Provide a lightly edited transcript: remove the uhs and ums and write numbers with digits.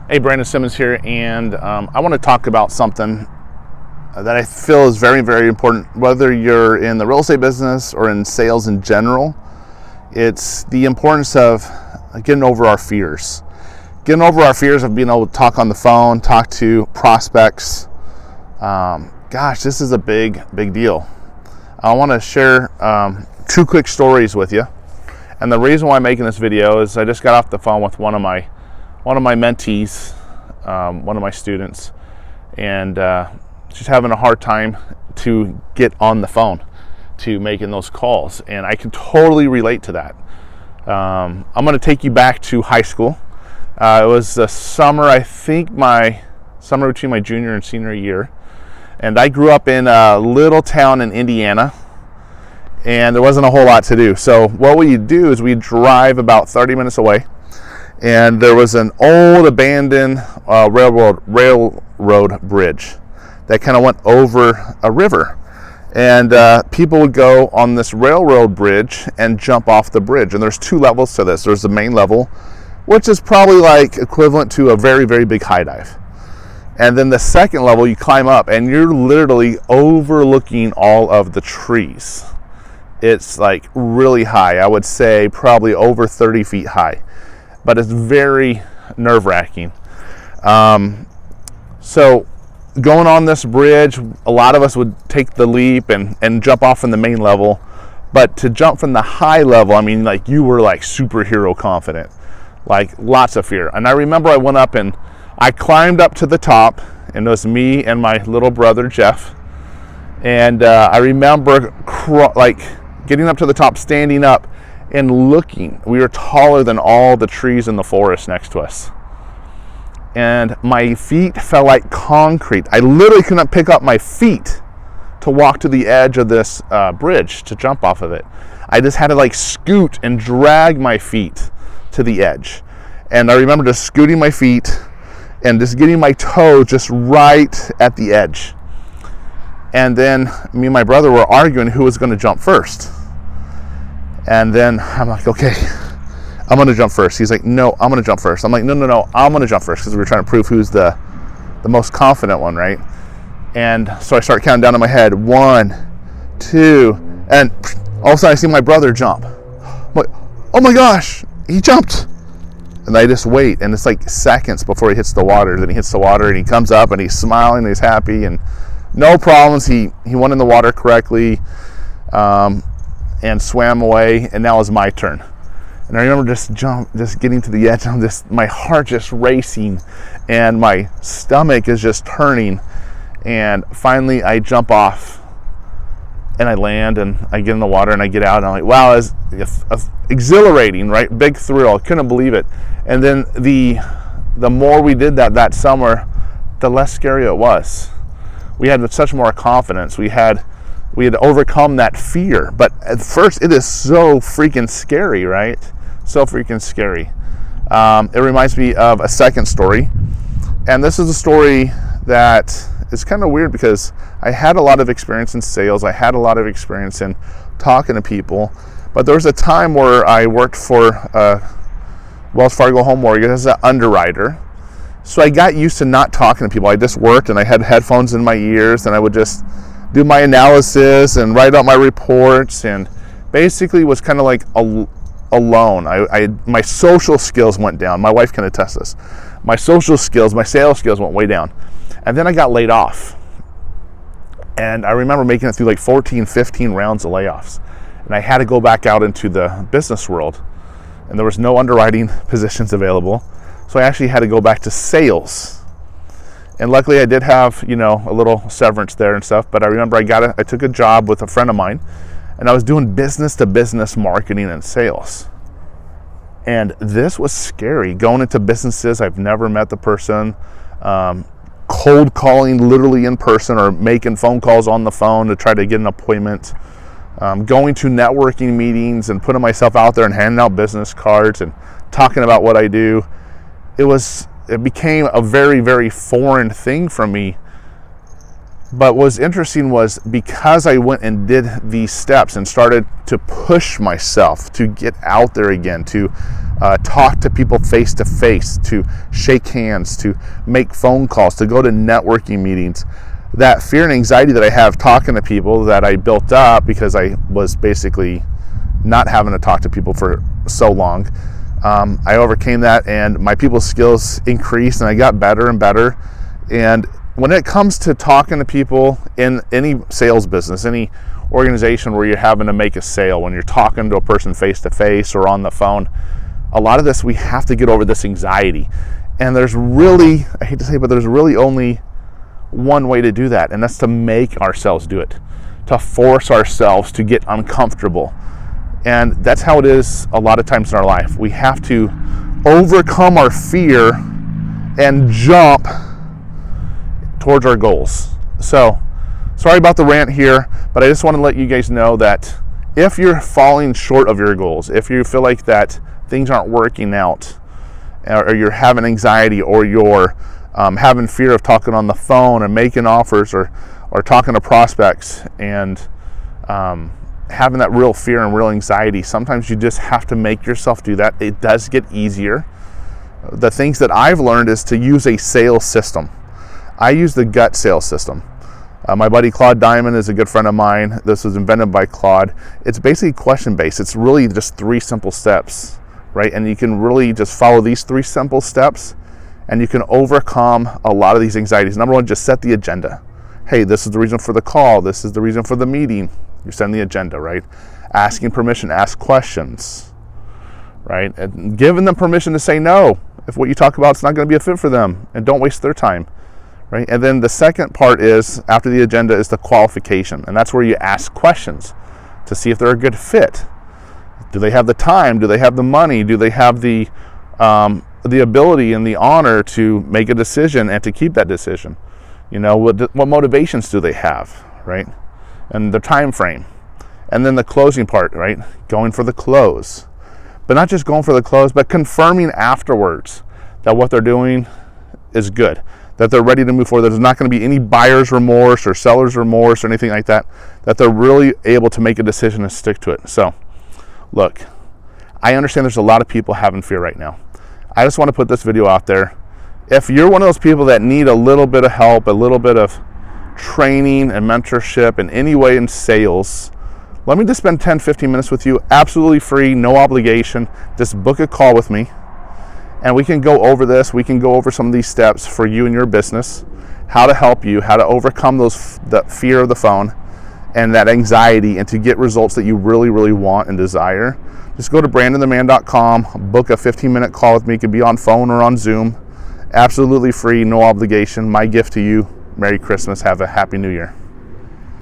Hey, Brandon Simmons here, and I want to talk about something that I feel is very, very important, whether you're in the real estate business or in sales in general. It's the importance of getting over our fears. Getting over our fears of being able to talk on the phone, talk to prospects. This is a big, big deal. I want to share two quick stories with you. And the reason why I'm making this video is I just got off the phone with one of my mentees, one of my students, and she's having a hard time to get on the phone to making those calls, and I can totally relate to that. I'm going to take you back to high school. It was the summer, I think my summer between my junior and senior year, and I grew up in a little town in Indiana, and there wasn't a whole lot to do. So what we do is we drive about 30 minutes away, and there was an old abandoned railroad bridge that kind of went over a river, and people would go on this railroad bridge and jump off the bridge. And there's two levels to this. There's the main level, which is probably like equivalent to a very, very big high dive, and then the second level you climb up and you're literally overlooking all of the trees. It's like really high. I would say probably over 30 feet high, but it's very nerve-wracking. So going on this bridge, a lot of us would take the leap and jump off from the main level. But to jump from the high level, I mean, like, you were like superhero confident, like lots of fear. And I remember I went up and I climbed up to the top, and it was me and my little brother, Jeff. And I remember getting up to the top, standing up, and looking. We were taller than all the trees in the forest next to us. And my feet felt like concrete. I literally could not pick up my feet to walk to the edge of this bridge to jump off of it. I just had to like scoot and drag my feet to the edge. And I remember just scooting my feet and just getting my toe just right at the edge. And then me and my brother were arguing who was going to jump first. And then I'm like, okay, I'm going to jump first. He's like, no, I'm going to jump first. I'm like, no, I'm going to jump first, because we were trying to prove who's the most confident one, right? And so I start counting down in my head, 1, 2, and all of a sudden I see my brother jump. I'm like, oh my gosh, he jumped. And I just wait, and it's like seconds before he hits the water. Then he hits the water, and he comes up, and he's smiling, and he's happy, and no problems. He went in the water correctly, and swam away, and now it's my turn. And I remember just getting to the edge, and my heart just racing, and my stomach is just turning. And finally I jump off, and I land, and I get in the water, and I get out, and I'm like, wow, it's exhilarating, right? Big thrill. I couldn't believe it. And then the more we did that summer, the less scary it was. We had such more confidence. We had overcome that fear. But at first, it is so freaking scary, right? So freaking scary. It reminds me of a second story. And this is a story that is kind of weird, because I had a lot of experience in sales. I had a lot of experience in talking to people. But there was a time where I worked for Wells Fargo Home Mortgage as an underwriter. So I got used to not talking to people. I just worked, and I had headphones in my ears, and I would just do my analysis and write out my reports, and basically was kind of like alone. My social skills went down. My wife can attest this. My social skills, my sales skills went way down. And then I got laid off. And I remember making it through like 14, 15 rounds of layoffs. And I had to go back out into the business world. And there was no underwriting positions available. So I actually had to go back to sales. And luckily I did have, a little severance there and stuff. But I remember I took a job with a friend of mine, and I was doing business to business marketing and sales. And this was scary, going into businesses. I've never met the person, cold calling literally in person, or making phone calls on the phone to try to get an appointment, going to networking meetings and putting myself out there and handing out business cards and talking about what I do. It became a very, very foreign thing for me But what was interesting was because I went and did these steps and started to push myself to get out there again, to talk to people face to face, to shake hands, to make phone calls, to go to networking meetings, that fear and anxiety that I have talking to people that I built up because I was basically not having to talk to people for so long, I overcame that, and my people skills increased, and I got better and better. And when it comes to talking to people in any sales business, any organization where you're having to make a sale, when you're talking to a person face to face or on the phone, a lot of this, we have to get over this anxiety. And there's really, I hate to say it, but there's really only one way to do that, and that's to make ourselves do it, to force ourselves to get uncomfortable. And that's how it is a lot of times in our life. We have to overcome our fear and jump towards our goals. So, sorry about the rant here, but I just want to let you guys know that if you're falling short of your goals, if you feel like that things aren't working out, or you're having anxiety, or you're having fear of talking on the phone and making offers, or talking to prospects, and having that real fear and real anxiety, sometimes you just have to make yourself do that. It does get easier. The things that I've learned is to use a sales system. I use the gut sales system. My buddy Claude Diamond is a good friend of mine. This was invented by Claude. It's basically question-based. It's really just 3 simple steps, right? And you can really just follow these 3 simple steps, and you can overcome a lot of these anxieties. Number 1, just set the agenda. Hey, this is the reason for the call. This is the reason for the meeting. You're setting the agenda, right? Asking permission, ask questions, right? And giving them permission to say no if what you talk about is not going to be a fit for them, and don't waste their time, right? And then the second part is, after the agenda, is the qualification, and that's where you ask questions to see if they're a good fit. Do they have the time? Do they have the money? Do they have the ability and the honor to make a decision and to keep that decision? You know, what motivations do they have, right? And the time frame. And then the closing part, right? Going for the close. But not just going for the close, but confirming afterwards that what they're doing is good, that they're ready to move forward, that there's not going to be any buyer's remorse or seller's remorse or anything like that, that they're really able to make a decision and stick to it. So, look, I understand there's a lot of people having fear right now. I just want to put this video out there. If you're one of those people that need a little bit of help, a little bit of training and mentorship in any way in sales, let me just spend 10-15 minutes with you, absolutely free, no obligation. Just book a call with me, and we can go over this. We can go over some of these steps for you and your business, how to help you, how to overcome the fear of the phone and that anxiety, and to get results that you really, really want and desire. Just go to brandontheman.com, book a 15-minute call with me. It could be on phone or on Zoom. Absolutely free, no obligation. My gift to you, Merry Christmas. Have a Happy New Year.